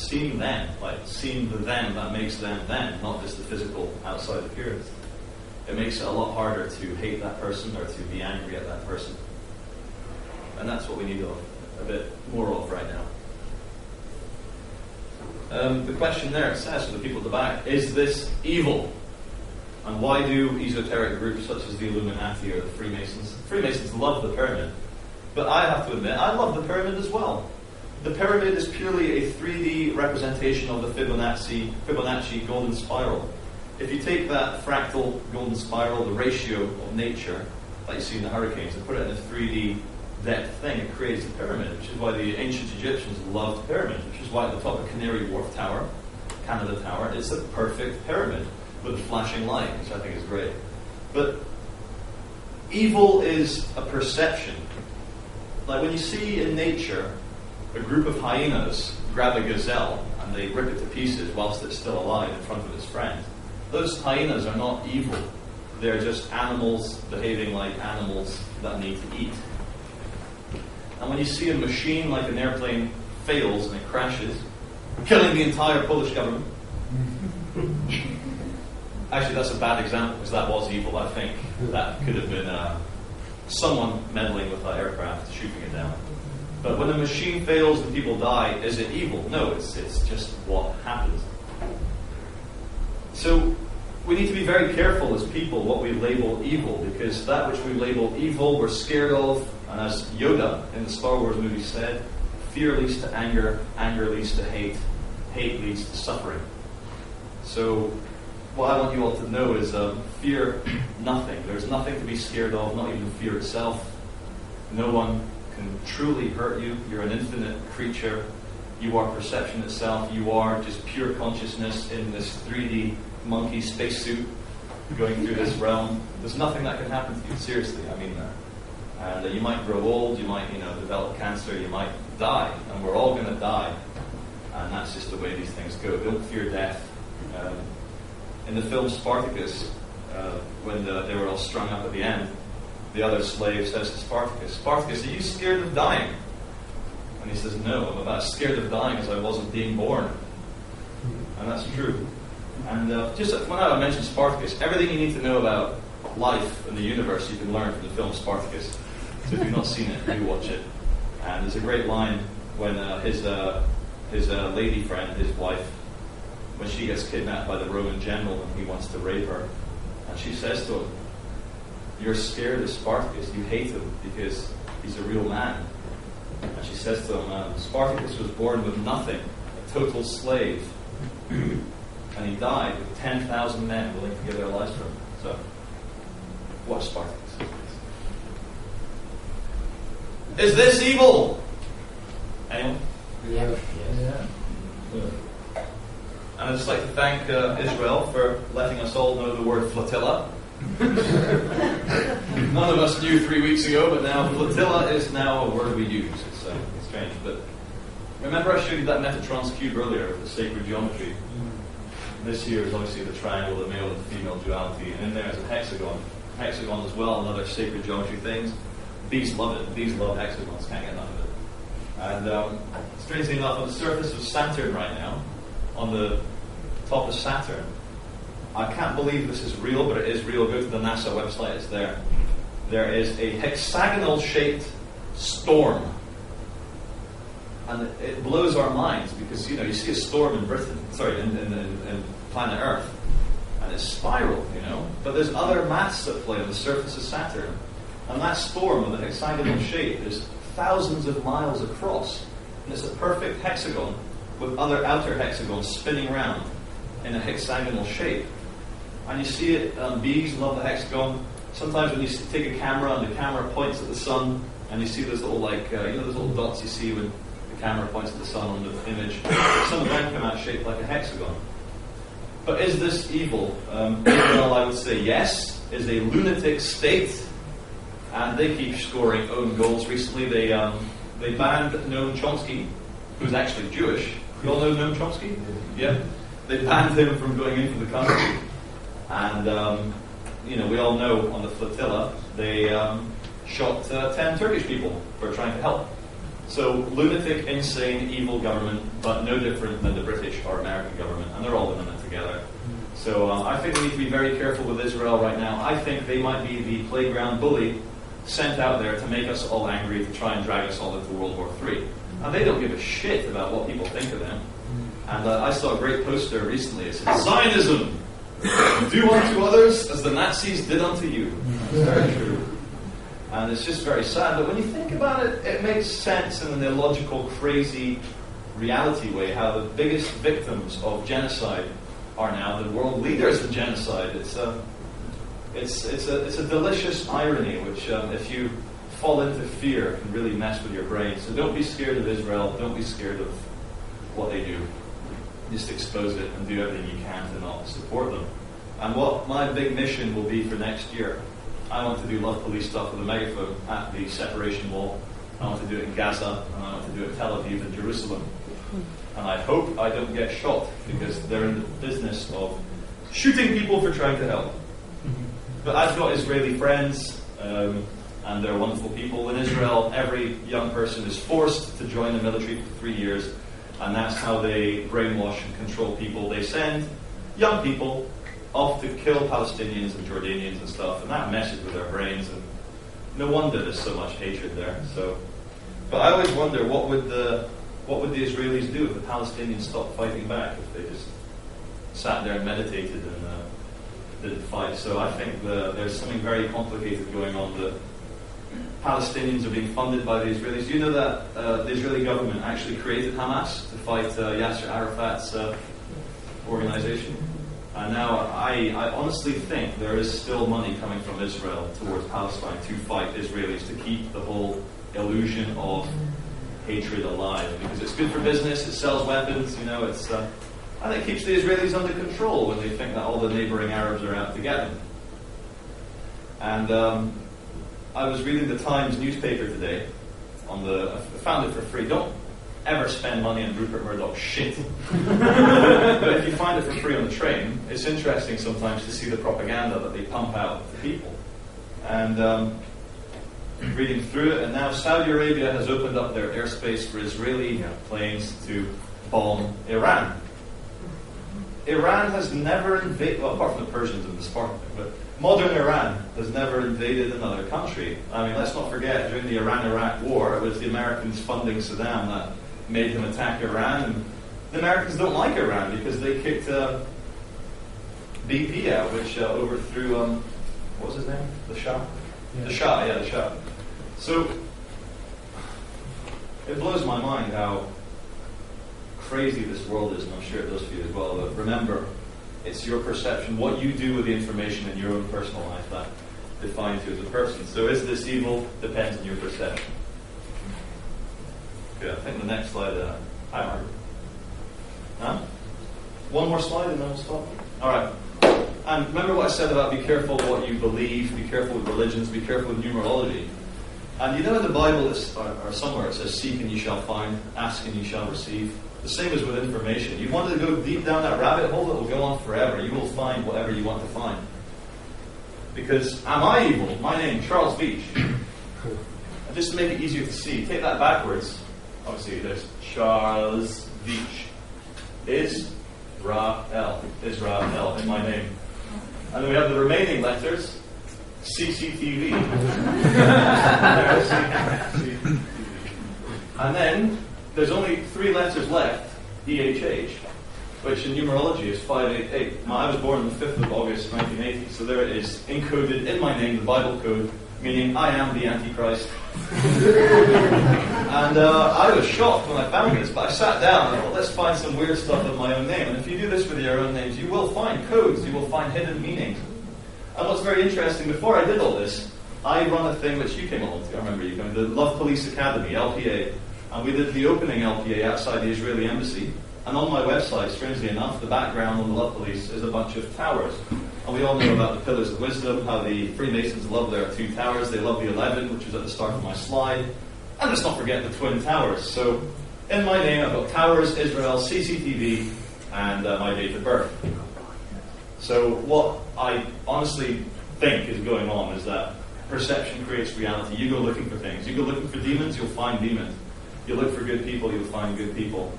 seeing them, like seeing the them that makes them them, not just the physical outside appearance. It makes it a lot harder to hate that person or to be angry at that person. And that's what we need a bit more of right now. The question there, it says for the people at the back, is this evil? And why do esoteric groups such as the Illuminati or the Freemasons? Freemasons love the pyramid. But I have to admit, I love the pyramid as well. The pyramid is purely a 3D representation of the Fibonacci golden spiral. If you take that fractal golden spiral, the ratio of nature that you see in the hurricanes, and put it in a 3D depth thing, it creates a pyramid, which is why the ancient Egyptians loved pyramids, which is why at the top of Canary Wharf Tower, Canada Tower, it's a perfect pyramid with a flashing light, which I think is great. But evil is a perception. Like when you see in nature a group of hyenas grab a gazelle and they rip it to pieces whilst it's still alive in front of its friend, those hyenas are not evil. They're just animals behaving like animals that need to eat. And when you see a machine like an airplane fails and it crashes, killing the entire Polish government. Actually, that's a bad example because that was evil, I think. That could have been someone meddling with that aircraft, shooting it down. But when a machine fails and people die, is it evil? No, it's just what happens. So we need to be very careful as people what we label evil, because that which we label evil we're scared of, and as Yoda in the Star Wars movie said, fear leads to anger, anger leads to hate, hate leads to suffering. So what I want you all to know is fear nothing. There's nothing to be scared of, not even fear itself. No one can truly hurt you. You're an infinite creature. You are perception itself. You are just pure consciousness in this 3D monkey spacesuit going through this realm. There's nothing that can happen to you, seriously. I mean that. And you might grow old, you might develop cancer, you might die, and we're all going to die. And that's just the way these things go. Don't fear death. In the film Spartacus, when they were all strung up at the end, the other slave says to Spartacus, "Spartacus, are you scared of dying?" And he says, "No, I'm about as scared of dying as I was of being born." And that's true. And just when I mentioned Spartacus, everything you need to know about life and the universe you can learn from the film Spartacus. So if you've not seen it, do watch it. And there's a great line when his lady friend, his wife, when she gets kidnapped by the Roman general and he wants to rape her, and she says to him, "You're scared of Spartacus, you hate him because he's a real man." And she says to him, "Spartacus was born with nothing, a total slave, and he died with 10,000 men willing to give their lives for him." So, watch Spartacus. Is this evil? Anyone? Yeah. And I'd just like to thank Israel for letting us all know the word flotilla. None of us knew 3 weeks ago, but now flotilla is now a word we use. It's strange. But remember I showed you that Metatron's cube earlier with the sacred geometry? This here is obviously the triangle, the male and female duality, and in there is a hexagon. Hexagon as well, and other sacred geometry things. Bees love it. Bees love hexagons, can't get enough of it. And strangely enough, on the surface of Saturn right now, on the top of Saturn, I can't believe this is real, but it is real. Go to the NASA website, it's there. There is a hexagonal-shaped storm. And it blows our minds because, you see a storm in in planet Earth, and it's spiral, But there's other maths at play on the surface of Saturn. And that storm of the hexagonal shape is thousands of miles across. And it's a perfect hexagon with other outer hexagons spinning around in a hexagonal shape. And you see it, bees love the hexagon. Sometimes when you take a camera and the camera points at the sun, and you see those little, those little dots you see when the camera points at the sun on the image, some of them come out shaped like a hexagon. But is this evil? Israel, I would say yes, is a lunatic state. And they keep scoring own goals. Recently, they banned Noam Chomsky, who's actually Jewish. You all know Noam Chomsky? Yeah. They banned him from going into the country. And, we all know on the flotilla, they shot 10 Turkish people for trying to help. So lunatic, insane, evil government, but no different than the British or American government, and they're all in it together. So I think we need to be very careful with Israel right now. I think they might be the playground bully sent out there to make us all angry, to try and drag us all into World War III. And they don't give a shit about what people think of them. And I saw a great poster recently. It said, Zionism! Do unto others as the Nazis did unto you. It's very true. And it's just very sad. But when you think about it, it makes sense in an illogical, crazy reality way how the biggest victims of genocide are now the world leaders in genocide. It's a delicious irony, which if you fall into fear, can really mess with your brain. So don't be scared of Israel. Don't be scared of what they do. Just expose it and do everything you can to not support them. And what my big mission will be for next year, I want to do Love Police stuff with a megaphone at the separation wall. I want to do it in Gaza, and I want to do it in Tel Aviv and Jerusalem. And I hope I don't get shot, because they're in the business of shooting people for trying to help. But I've got Israeli friends, and they're wonderful people. In Israel, every young person is forced to join the military for 3 years, and that's how they brainwash and control people. They send young people off to kill Palestinians and Jordanians and stuff, and that messes with their brains, and no wonder there's so much hatred there. But I always wonder, what would the Israelis do if the Palestinians stopped fighting back, if they just sat there and meditated and didn't fight? So I think there's something very complicated going on. The Palestinians are being funded by the Israelis. Do you know that the Israeli government actually created Hamas to fight Yasser Arafat's organization? And now I honestly think there is still money coming from Israel towards Palestine to fight Israelis, to keep the whole illusion of hatred alive, because it's good for business, it sells weapons, and it keeps the Israelis under control when they think that all the neighboring Arabs are out to get them. And I was reading the Times newspaper today. I found it for free. Don't ever spend money on Rupert Murdoch's shit. But if you find it for free on the train, it's interesting sometimes to see the propaganda that they pump out to people. And reading through it, and now Saudi Arabia has opened up their airspace for Israeli planes to bomb Iran. Iran has never invaded, well, apart from the Persians and the Spartans, but modern Iran has never invaded another country. I mean, let's not forget, during the Iran-Iraq war, it was the Americans funding Saddam that made him attack Iran, and the Americans don't like Iran because they kicked BP out, which overthrew, what was his name? The Shah? Yeah. The Shah. So, it blows my mind how crazy this world is, and I'm sure it does for you as well. But remember, it's your perception, what you do with the information in your own personal life, that defines you as a person. So is this evil? Depends on your perception. Good, I think the next slide, hi Margaret. Huh? One more slide and then we'll stop. Alright. And remember what I said about be careful what you believe, be careful with religions, be careful with numerology. And in the Bible, or somewhere it says, seek and you shall find, ask and you shall receive. The same as with information. You want to go deep down that rabbit hole, it will go on forever. You will find whatever you want to find. Because am I evil? My name, Charles Veitch. And just to make it easier to see, take that backwards. Obviously there's Charles Veitch. Israel in my name. And then we have the remaining letters, CCTV. And then there's only 3 letters left, EHH, which in numerology is 588. I was born on the 5th of August 1980, so there it is, encoded in my name, the Bible code, meaning I am the Antichrist. And I was shocked when I found this, but I sat down and I thought, let's find some weird stuff in my own name. And if you do this with your own names, you will find codes, you will find hidden meanings. And what's very interesting, before I did all this, I run a thing which you came along to, I remember you coming, the Love Police Academy, LPA. And we did the opening LPA outside the Israeli embassy. And on my website, strangely enough, the background on the Love Police is a bunch of towers. And we all know about the Pillars of Wisdom, how the Freemasons love their 2 towers. They love the 11, which was at the start of my slide. And let's not forget the Twin Towers. So, in my name, I've got Towers, Israel, CCTV, and my date of birth. So, what I honestly think is going on is that perception creates reality. You go looking for things. You go looking for demons, you'll find demons. You look for good people, you'll find good people.